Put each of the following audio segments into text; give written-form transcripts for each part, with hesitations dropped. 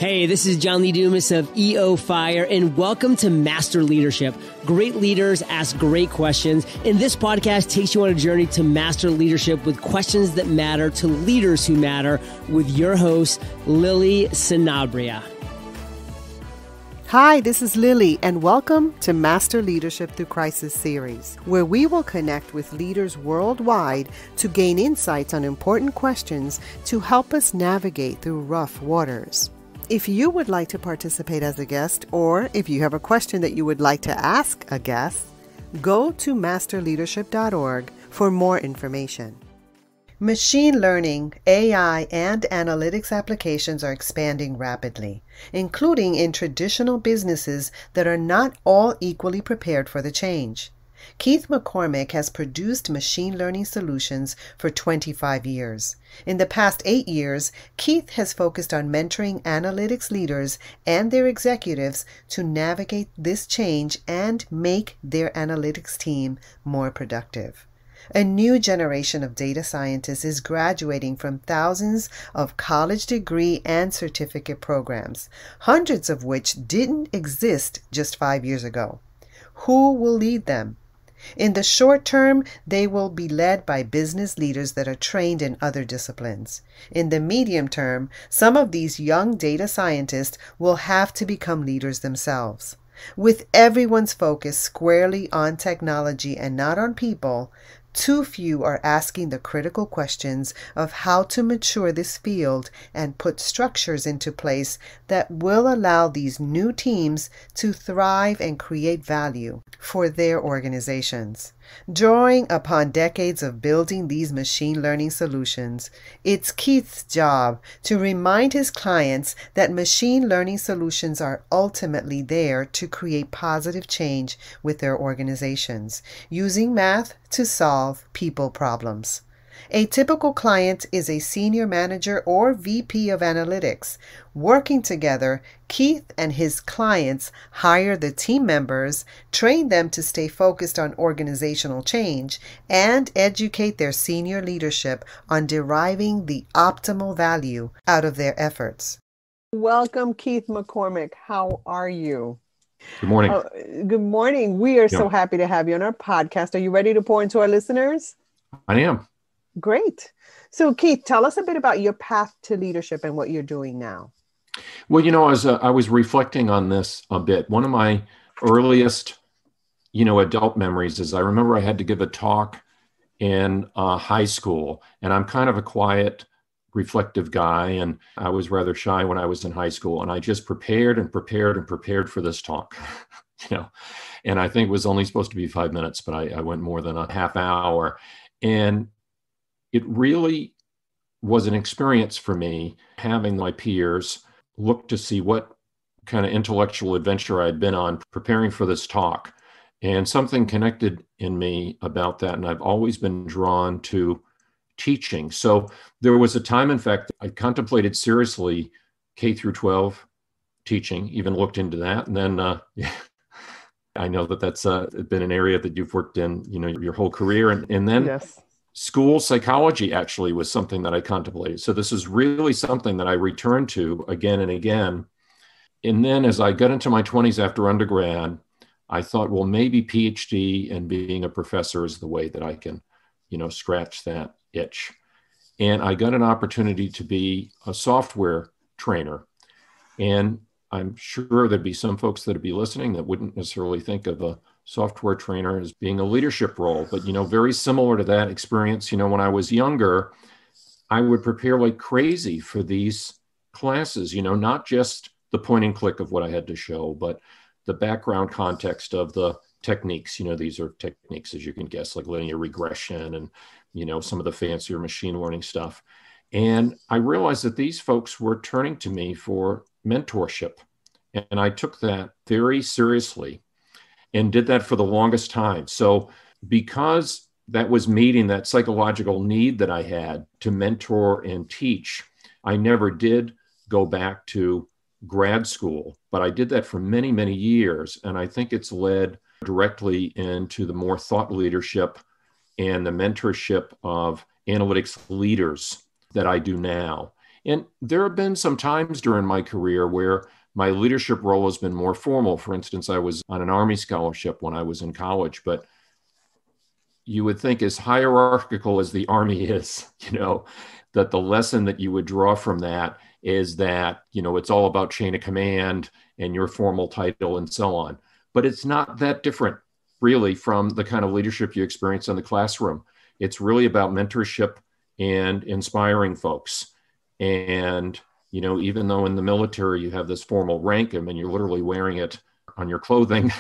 Hey, this is John Lee Dumas of EO Fire, and welcome to Master Leadership. Great leaders ask great questions, and this podcast takes you on a journey to master leadership with questions that matter to leaders who matter with your host, Lily Sanabria. Hi, this is Lily, and welcome to Master Leadership Through Crisis series, where we will connect with leaders worldwide to gain insights on important questions to help us navigate through rough waters. If you would like to participate as a guest, or if you have a question that you would like to ask a guest, go to masterleadership.org for more information. Machine learning, AI, and analytics applications are expanding rapidly, including in traditional businesses that are not all equally prepared for the change. Keith McCormick has produced machine learning solutions for 25 years. In the past 8 years, Keith has focused on mentoring analytics leaders and their executives to navigate this change and make their analytics team more productive. A new generation of data scientists is graduating from thousands of college degree and certificate programs, hundreds of which didn't exist just 5 years ago. Who will lead them? In the short term, they will be led by business leaders that are trained in other disciplines. In the medium term, some of these young data scientists will have to become leaders themselves. With everyone's focus squarely on technology and not on people, too few are asking the critical questions of how to mature this field and put structures into place that will allow these new teams to thrive and create value for their organizations. Drawing upon decades of building these machine learning solutions, it's Keith's job to remind his clients that machine learning solutions are ultimately there to create positive change with their organizations, using math to solve people problems. A typical client is a senior manager or VP of analytics. Working together, Keith and his clients hire the team members, train them to stay focused on organizational change, and educate their senior leadership on deriving the optimal value out of their efforts. Welcome, Keith McCormick. How are you? Good morning. Good morning. We are so happy to have you on our podcast. Are you ready to pour into our listeners? I am. Great. So, Keith, tell us a bit about your path to leadership and what you're doing now. Well, as I was reflecting on this a bit, one of my earliest, adult memories is I remember I had to give a talk in high school, and I'm kind of a quiet, reflective guy, and I was rather shy when I was in high school, and I just prepared for this talk, and I think it was only supposed to be 5 minutes, but I went more than a half hour, and it really was an experience for me having my peers look to see what kind of intellectual adventure I'd been on preparing for this talk. And something connected in me about that. And I've always been drawn to teaching. So there was a time, in fact, I contemplated seriously K through 12 teaching, even looked into that. And then I know that that's been an area that you've worked in, your whole career. And then Yes. School psychology actually was something that I contemplated. So this is really something that I returned to again and again. And then as I got into my 20s after undergrad, I thought, well, maybe PhD and being a professor is the way that I can, scratch that itch. And I got an opportunity to be a software trainer. And I'm sure there'd be some folks that'd be listening that wouldn't necessarily think of a software trainer as being a leadership role, but, very similar to that experience, when I was younger, I would prepare like crazy for these classes, not just the point and click of what I had to show, but the background context of the techniques. These are techniques, as you can guess, like linear regression and, some of the fancier machine learning stuff. And I realized that these folks were turning to me for mentorship. And I took that very seriously and did that for the longest time. So because that was meeting that psychological need that I had to mentor and teach, I never did go back to grad school, but I did that for many, many years. And I think it's led directly into the more thought leadership and the mentorship of analytics leaders that I do now. And there have been some times during my career where my leadership role has been more formal. For instance, I was on an Army scholarship when I was in college, but you would think as hierarchical as the Army is, that the lesson that you would draw from that is that, it's all about chain of command and your formal title and so on. But it's not that different, really, from the kind of leadership you experience in the classroom. It's really about mentorship and inspiring folks. And, even though in the military you have this formal rank, I mean, you're literally wearing it on your clothing,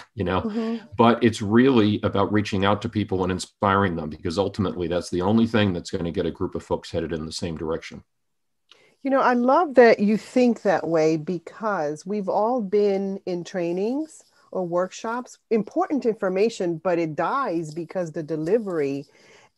but it's really about reaching out to people and inspiring them, because ultimately that's the only thing that's going to get a group of folks headed in the same direction. I love that you think that way, because we've all been in trainings or workshops, important information, but it dies because the delivery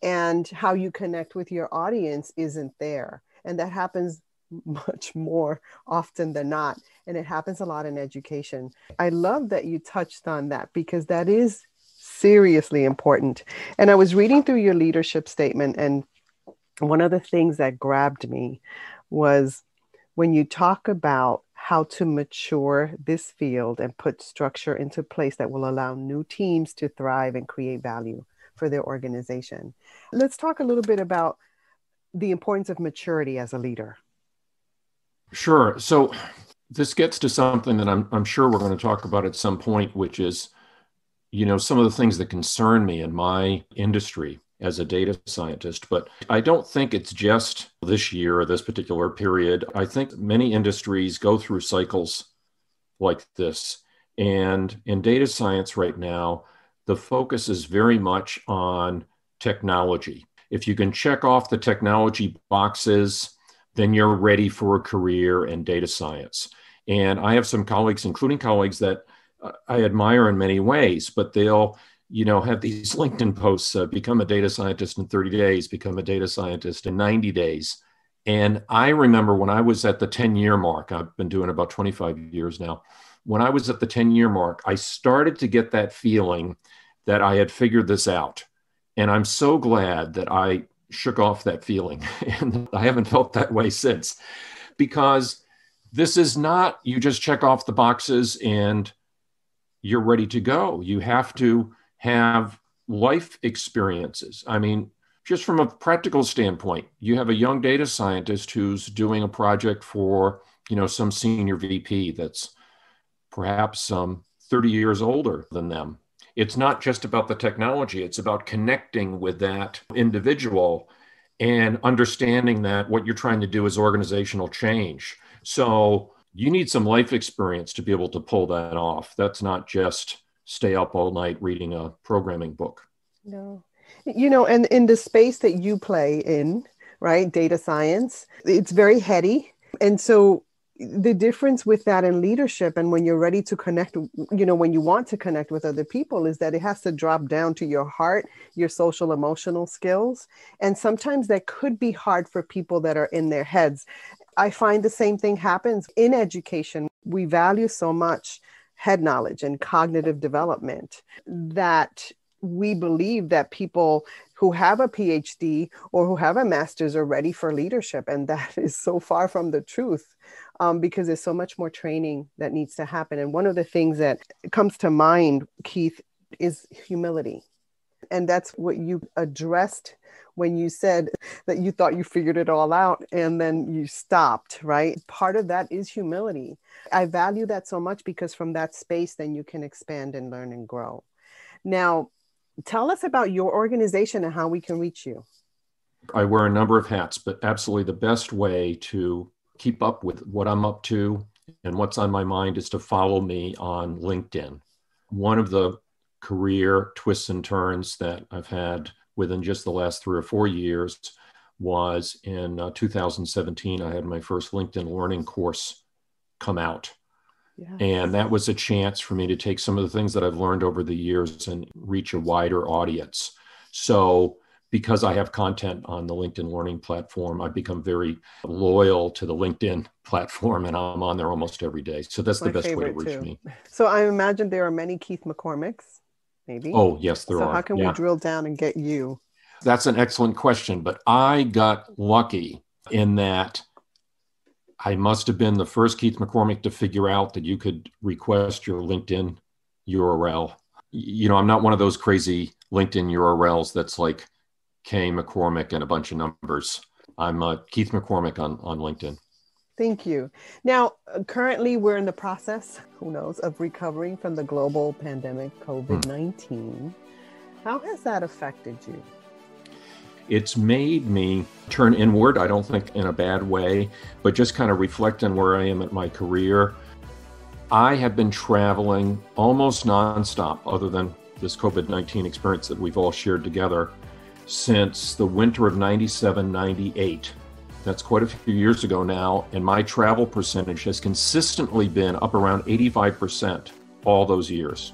and how you connect with your audience isn't there. And that happens much more often than not. And it happens a lot in education. I love that you touched on that, because that is seriously important. And I was reading through your leadership statement, and one of the things that grabbed me was when you talk about how to mature this field and put structure into place that will allow new teams to thrive and create value for their organization. Let's talk a little bit about the importance of maturity as a leader. Sure. So this gets to something that I'm sure we're going to talk about at some point, which is, some of the things that concern me in my industry as a data scientist. But I don't think it's just this year or this particular period. I think many industries go through cycles like this. And in data science right now, the focus is very much on technology. If you can check off the technology boxes, then you're ready for a career in data science. And I have some colleagues, including colleagues that I admire in many ways, but they'll have these LinkedIn posts, become a data scientist in 30 days, become a data scientist in 90 days. And I remember when I was at the 10-year mark, I've been doing about 25 years now. When I was at the 10-year mark, I started to get that feeling that I had figured this out. And I'm so glad that I shook off that feeling. And I haven't felt that way since, because this is not, you just check off the boxes and you're ready to go. You have to have life experiences. I mean, just from a practical standpoint, you have a young data scientist who's doing a project for, some senior VP that's perhaps 30 years older than them. It's not just about the technology. It's about connecting with that individual and understanding that what you're trying to do is organizational change. So you need some life experience to be able to pull that off. That's not just stay up all night reading a programming book. No. And in the space that you play in, right, data science, it's very heady. And so the difference with that in leadership, and when you're ready to connect, when you want to connect with other people, is that it has to drop down to your heart, your social emotional skills. And sometimes that could be hard for people that are in their heads. I find the same thing happens in education. We value so much head knowledge and cognitive development that we believe that people who have a PhD or who have a master's are ready for leadership. And that is so far from the truth, because there's so much more training that needs to happen. And one of the things that comes to mind, Keith, is humility. And that's what you addressed when you said that you thought you figured it all out and then you stopped, right? Part of that is humility. I value that so much, because from that space, then you can expand and learn and grow. Now, tell us about your organization and how we can reach you. I wear a number of hats, but absolutely the best way to keep up with what I'm up to and what's on my mind is to follow me on LinkedIn. One of the career twists and turns that I've had within just the last 3 or 4 years was in 2017, I had my first LinkedIn learning course come out. Yes. And that was a chance for me to take some of the things that I've learned over the years and reach a wider audience. So because I have content on the LinkedIn Learning platform, I've become very loyal to the LinkedIn platform, and I'm on there almost every day. So that's the best way to reach me. So I imagine there are many Keith McCormicks, maybe. Oh, yes, there are. So how can we drill down and get you? That's an excellent question, but I got lucky in that I must have been the first Keith McCormick to figure out that you could request your LinkedIn URL. I'm not one of those crazy LinkedIn URLs that's like K McCormick and a bunch of numbers. I'm Keith McCormick on LinkedIn. Thank you. Now, currently we're in the process, who knows, of recovering from the global pandemic, COVID-19. How has that affected you? It's made me turn inward, I don't think in a bad way, but just kind of reflect on where I am at my career. I have been traveling almost nonstop, other than this COVID-19 experience that we've all shared together, since the winter of 97, 98. That's quite a few years ago now, and my travel percentage has consistently been up around 85% all those years.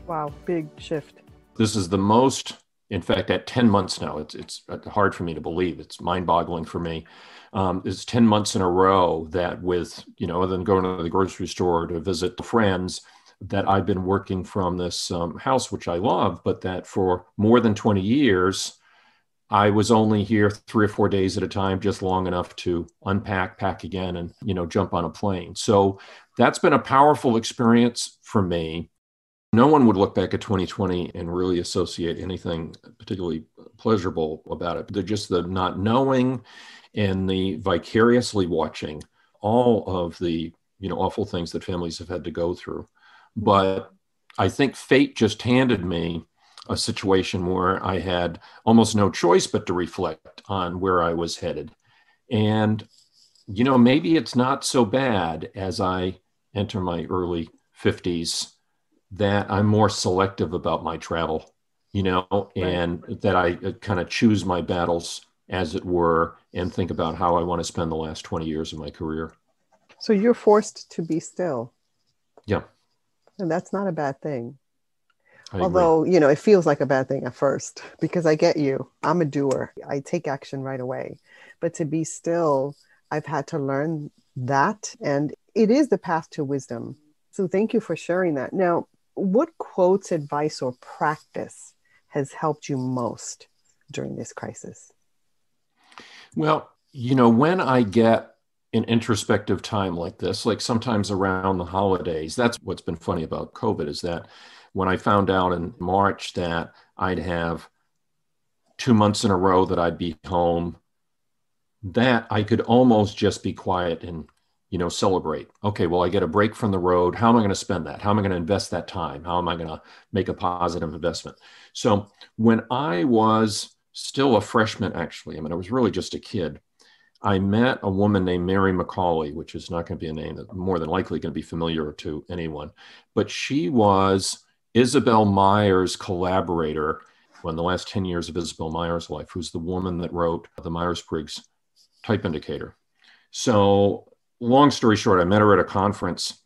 Wow, big shift. This is the most, in fact, at 10 months now, it's hard for me to believe. It's mind-boggling for me. It's 10 months in a row that with, other than going to the grocery store to visit friends, that I've been working from this house, which I love, but that for more than 20 years, I was only here 3 or 4 days at a time, just long enough to unpack, pack again, and, jump on a plane. So that's been a powerful experience for me. No one would look back at 2020 and really associate anything particularly pleasurable about it. They're just the not knowing and the vicariously watching all of the, awful things that families have had to go through. But I think fate just handed me a situation where I had almost no choice but to reflect on where I was headed. And, maybe it's not so bad as I enter my early 50s that I'm more selective about my travel, and that I kind of choose my battles, as it were, and think about how I want to spend the last 20 years of my career. So you're forced to be still. Yeah. And that's not a bad thing. I Although, agree. it feels like a bad thing at first, because I get you. I'm a doer. I take action right away. But to be still, I've had to learn that. And it is the path to wisdom. So thank you for sharing that. Now, what quotes, advice, or practice has helped you most during this crisis? Well, when I get an introspective time like this, like sometimes around the holidays, that's what's been funny about COVID, is that when I found out in March that I'd have 2 months in a row that I'd be home, that I could almost just be quiet and, celebrate. Okay, well, I get a break from the road. How am I going to spend that? How am I going to invest that time? How am I going to make a positive investment? So when I was still a freshman, actually, I was really just a kid, I met a woman named Mary McCauley, which is not going to be a name that more than likely going to be familiar to anyone, but she was Isabel Myers' collaborator in the last 10 years of Isabel Myers' life, who's the woman that wrote the Myers-Briggs type indicator. So long story short, I met her at a conference,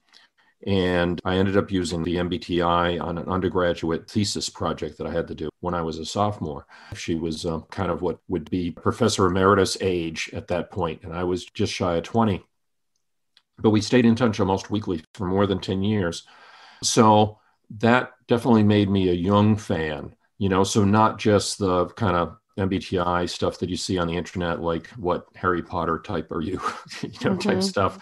and I ended up using the MBTI on an undergraduate thesis project that I had to do when I was a sophomore. She was kind of what would be Professor Emeritus age at that point, and I was just shy of 20. But we stayed in touch almost weekly for more than 10 years. So that definitely made me a Jung fan, so not just the kind of MBTI stuff that you see on the internet, like what Harry Potter type are you, type stuff,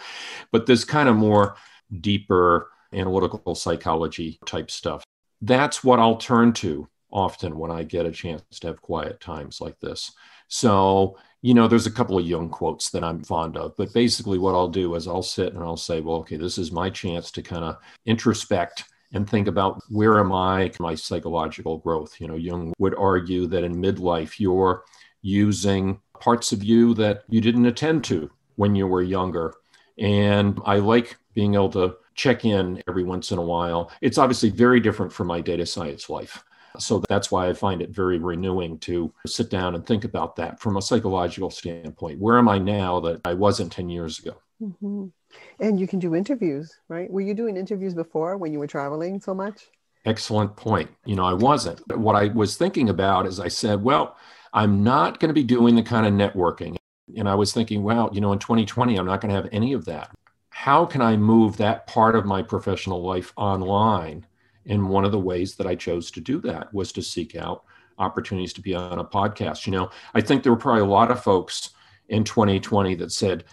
but this kind of more deeper analytical psychology type stuff. That's what I'll turn to often when I get a chance to have quiet times like this. So, there's a couple of Jung quotes that I'm fond of, but basically what I'll do is I'll sit and I'll say, well, okay, this is my chance to kind of introspect and think about where am I, my psychological growth. Jung would argue that in midlife, you're using parts of you that you didn't attend to when you were younger. And I like being able to check in every once in a while. It's obviously very different from my data science life. So that's why I find it very renewing to sit down and think about that from a psychological standpoint. Where am I now that I wasn't 10 years ago? Mm-hmm. And you can do interviews, right? Were you doing interviews before when you were traveling so much? Excellent point. I wasn't. What I was thinking about is I said, well, I'm not going to be doing the kind of networking. And I was thinking, wow, in 2020, I'm not going to have any of that. How can I move that part of my professional life online? And one of the ways that I chose to do that was to seek out opportunities to be on a podcast. I think there were probably a lot of folks in 2020 that said,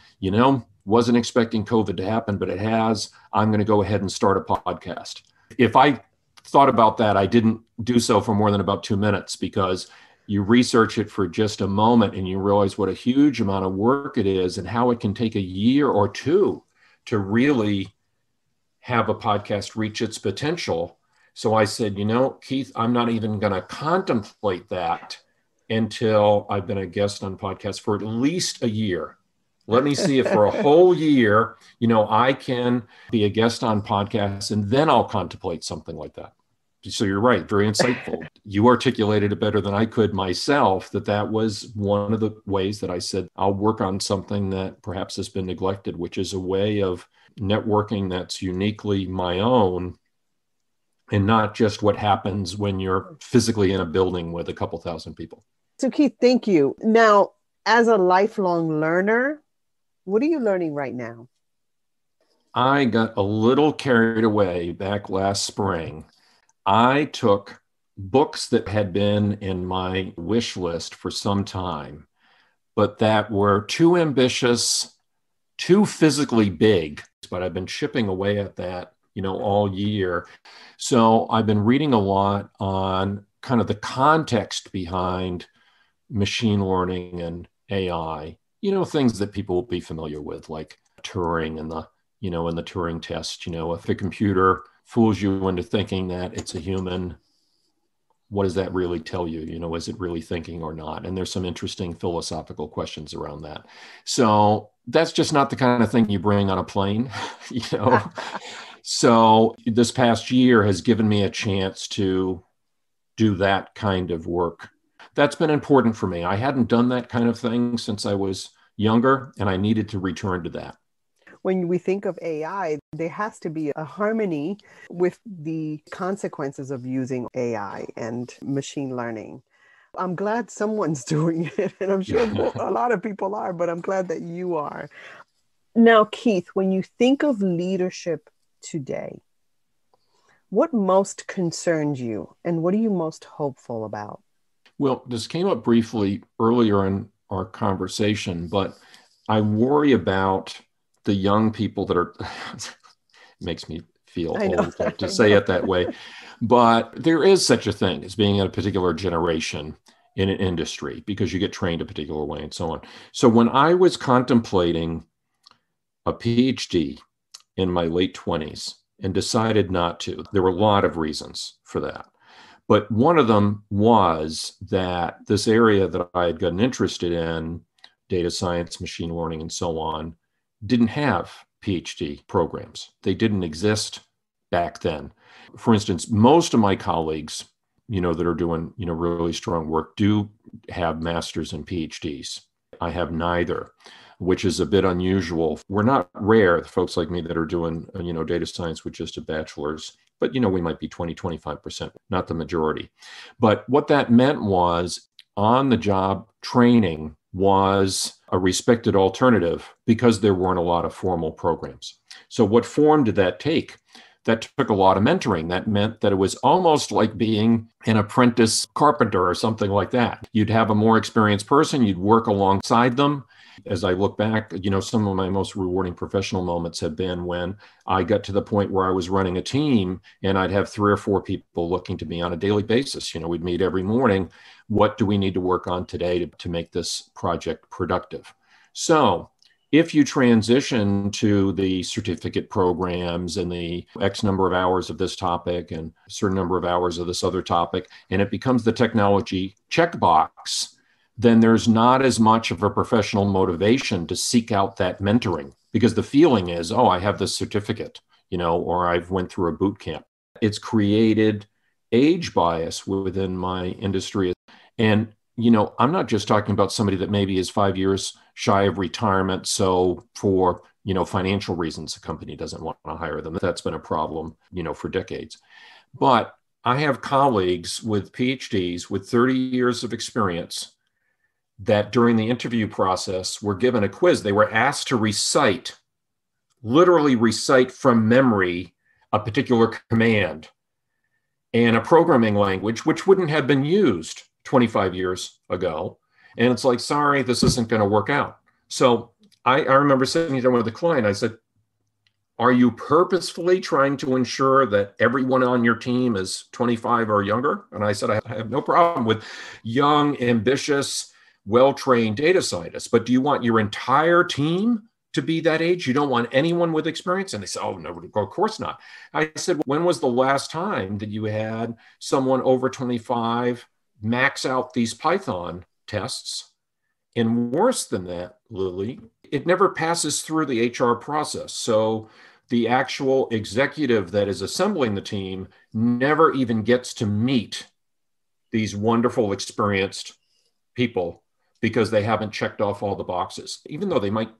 Wasn't expecting COVID to happen, but it has. I'm going to go ahead and start a podcast. If I thought about that, I didn't do so for more than about 2 minutes, because you research it for just a moment and you realize what a huge amount of work it is and how it can take a year or two to really have a podcast reach its potential. So I said, Keith, I'm not even going to contemplate that until I've been a guest on podcasts for at least a year. Let me see if for a whole year, I can be a guest on podcasts, and then I'll contemplate something like that. So you're right, very insightful. You articulated it better than I could myself, that was one of the ways that I said, I'll work on something that perhaps has been neglected, which is a way of networking that's uniquely my own, and not just what happens when you're physically in a building with a couple thousand people. So Keith, thank you. Now, as a lifelong learner, what are you learning right now? I got a little carried away back last spring. I took books that had been in my wish list for some time, but that were too ambitious, too physically big. But I've been chipping away at that, all year. So I've been reading a lot on kind of the context behind machine learning and AI, things that people will be familiar with, like Turing and the Turing test. If a computer fools you into thinking that it's a human, what does that really tell you? Is it really thinking or not? And there's some interesting philosophical questions around that. So that's just not the kind of thing you bring on a plane, So this past year has given me a chance to do that kind of work. That's been important for me. I hadn't done that kind of thing since I was younger, and I needed to return to that. When we think of AI, there has to be a harmony with the consequences of using AI and machine learning. I'm glad someone's doing it, and I'm sure a lot of people are, but I'm glad that you are. Now, Keith, when you think of leadership today, what most concerns you, and what are you most hopeful about? Well, this came up briefly earlier in our conversation, but I worry about the young people that are, it makes me feel old to say it that way, but there is such a thing as being in a particular generation in an industry, because you get trained a particular way and so on. So when I was contemplating a PhD in my late 20s and decided not to, there were a lot of reasons for that. But one of them was that this area that I had gotten interested in, data science, machine learning, and so on, didn't have PhD programs. They didn't exist back then. For instance, most of my colleagues, that are doing, really strong work do have masters and PhDs. I have neither, which is a bit unusual. We're not rare, the folks like me that are doing, data science with just a bachelor's, but, we might be 20, 25%, not the majority. But what that meant was on-the-job training was a respected alternative because there weren't a lot of formal programs. So what form did that take? That took a lot of mentoring. That meant that it was almost like being an apprentice carpenter or something like that. You'd have a more experienced person, you'd work alongside them. As I look back, some of my most rewarding professional moments have been when I got to the point where I was running a team and I'd have 3 or 4 people looking to me on a daily basis. We'd meet every morning. What do we need to work on today to make this project productive? So if you transition to the certificate programs and the X number of hours of this topic and a certain number of hours of this other topic, and it becomes the technology checkbox, then there's not as much of a professional motivation to seek out that mentoring, because the feeling is, I have this certificate, or I've went through a boot camp. It's created age bias within my industry. And, I'm not just talking about somebody that maybe is 5 years shy of retirement. So for, financial reasons, the company doesn't want to hire them. That's been a problem, for decades. But I have colleagues with PhDs with 30 years of experience that during the interview process were given a quiz. They were asked to literally recite from memory a particular command and a programming language, which wouldn't have been used 25 years ago. And it's like, sorry, this isn't going to work out. So I remember sitting down with a client. I said, are you purposefully trying to ensure that everyone on your team is 25 or younger? And I said, I have no problem with young, ambitious, well-trained data scientists, but do you want your entire team to be that age? You don't want anyone with experience? And they said, oh, no, of course not. I said, when was the last time that you had someone over 25 max out these Python tests? And worse than that, Lily, it never passes through the HR process. So the actual executive that is assembling the team never even gets to meet these wonderful, experienced people because they haven't checked off all the boxes, even though they might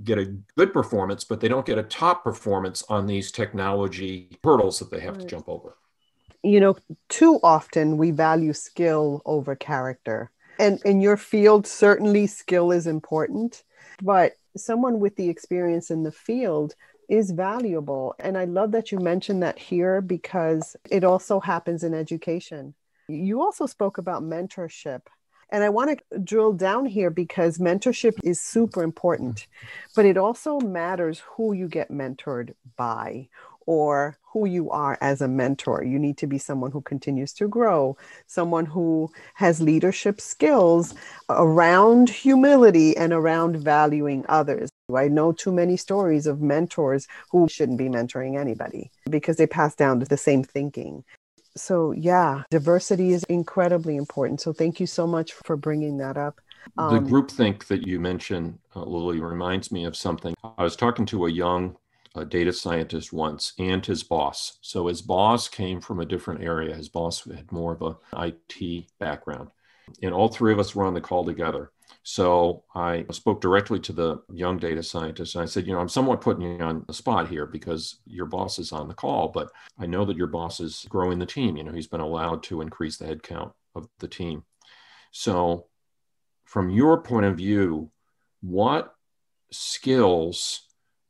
get a good performance, but they don't get a top performance on these technology hurdles that they have to jump over. You know, too often we value skill over character. And in your field, certainly skill is important, but someone with the experience in the field is valuable. And I love that you mentioned that here because it also happens in education. You also spoke about mentorship. And I want to drill down here because mentorship is super important, but it also matters who you get mentored by or who you are as a mentor. You need to be someone who continues to grow, someone who has leadership skills around humility and around valuing others. I know too many stories of mentors who shouldn't be mentoring anybody because they pass down the same thinking. So yeah, diversity is incredibly important. So thank you so much for bringing that up. The groupthink that you mentioned, Lily, reminds me of something. I was talking to a young data scientist once and his boss. So his boss came from a different area. His boss had more of an IT background. And all three of us were on the call together. So I spoke directly to the young data scientist. And I said, I'm somewhat putting you on the spot here because your boss is on the call, but I know that your boss is growing the team. He's been allowed to increase the headcount of the team. So from your point of view, what skills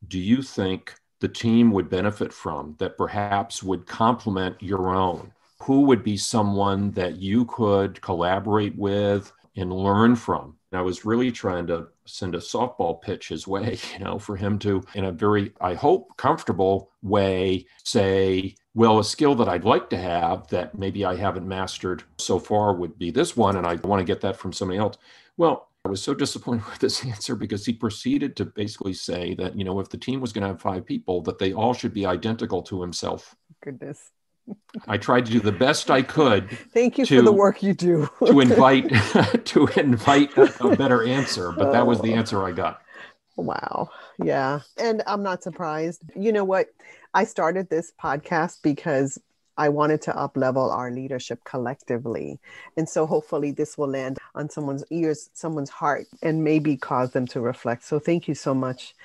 do you think the team would benefit from that perhaps would complement your own? Who would be someone that you could collaborate with and learn from? And I was really trying to send a softball pitch his way, for him to, in a very, I hope, comfortable way, say, well, a skill that I'd like to have that maybe I haven't mastered so far would be this one, and I want to get that from somebody else. Well, I was so disappointed with this answer because he proceeded to basically say that, if the team was going to have 5 people, that they all should be identical to himself. Goodness. I tried to do the best I could. Thank you for the work you do. to invite a better answer, but that was the answer I got. Wow. Yeah. And I'm not surprised. You know what? I started this podcast because I wanted to up-level our leadership collectively. And so hopefully this will land on someone's ears, someone's heart, and maybe cause them to reflect. So thank you so much.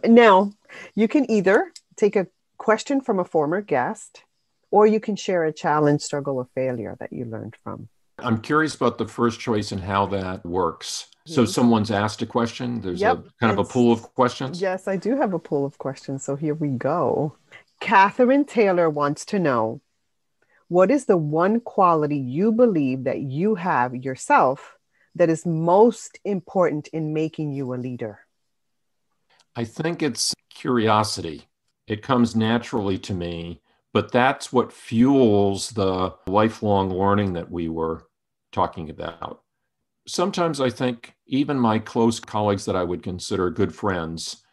Now, you can either take a question from a former guest, or you can share a challenge, struggle, or failure that you learned from. I'm curious about the first choice and how that works. So someone's asked a question. There's a kind of a pool of questions. Yes, I do have a pool of questions. So here we go. Catherine Taylor wants to know, what is the one quality you believe that you have yourself that is most important in making you a leader? I think it's curiosity. It comes naturally to me. But that's what fuels the lifelong learning that we were talking about. Sometimes I think even my close colleagues that I would consider good friends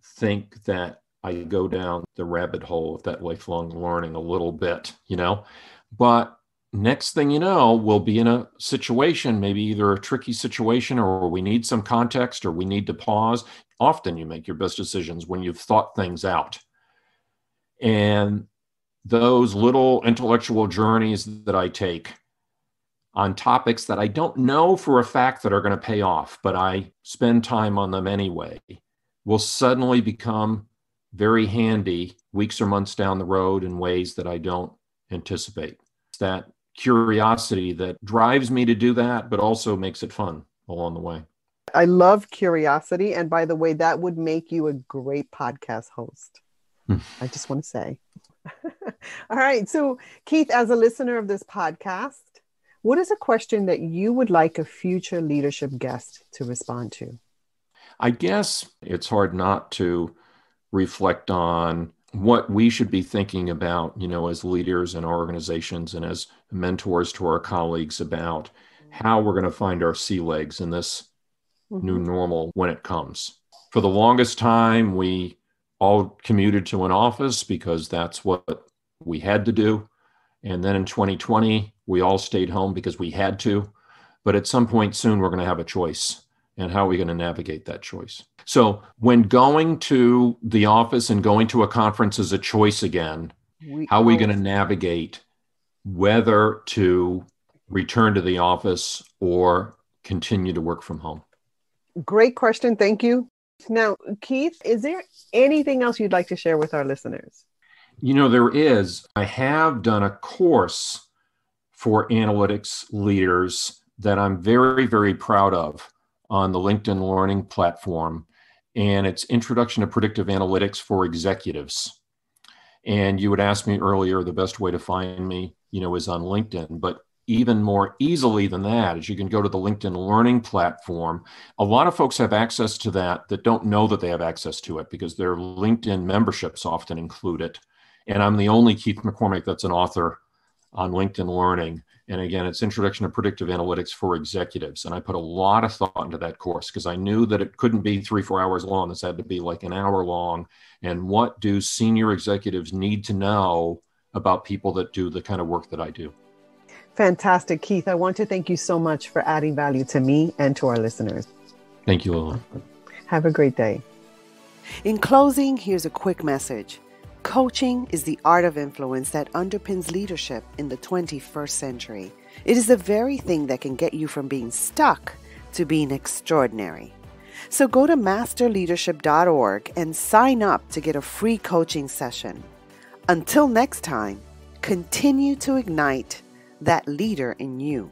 think that I go down the rabbit hole of that lifelong learning a little bit, But next thing you know, we'll be in a situation, maybe either a tricky situation or we need some context or we need to pause. Often you make your best decisions when you've thought things out. And those little intellectual journeys that I take on topics that I don't know for a fact that are going to pay off, but I spend time on them anyway, will suddenly become very handy weeks or months down the road in ways that I don't anticipate. It's that curiosity that drives me to do that, but also makes it fun along the way. I love curiosity. And by the way, that would make you a great podcast host. I just want to say. All right. So, Keith, as a listener of this podcast, what is a question that you would like a future leadership guest to respond to? I guess it's hard not to reflect on what we should be thinking about, as leaders in our organizations and as mentors to our colleagues about how we're going to find our sea legs in this new normal when it comes. For the longest time, we all commuted to an office because that's what we had to do. And then in 2020, we all stayed home because we had to. But at some point soon, we're going to have a choice. And how are we going to navigate that choice? So when going to the office and going to a conference is a choice again, how are we going to navigate whether to return to the office or continue to work from home? Great question. Thank you. Now, Keith, is there anything else you'd like to share with our listeners? There is. I have done a course for analytics leaders that I'm very, very proud of on the LinkedIn Learning platform. And it's Introduction to Predictive Analytics for Executives. And you would ask me earlier, the best way to find me, is on LinkedIn. But even more easily than that is you can go to the LinkedIn Learning platform. A lot of folks have access to that don't know that they have access to it because their LinkedIn memberships often include it. And I'm the only Keith McCormick that's an author on LinkedIn Learning. And again, it's Introduction to Predictive Analytics for Executives. And I put a lot of thought into that course because I knew that it couldn't be 3-4 hours long. This had to be like an hour long. And what do senior executives need to know about people that do the kind of work that I do? Fantastic, Keith. I want to thank you so much for adding value to me and to our listeners. Thank you, Lila. Have a great day. In closing, here's a quick message. Coaching is the art of influence that underpins leadership in the 21st century. It is the very thing that can get you from being stuck to being extraordinary. So go to masterleadership.org and sign up to get a free coaching session. Until next time, continue to ignite that leader in you.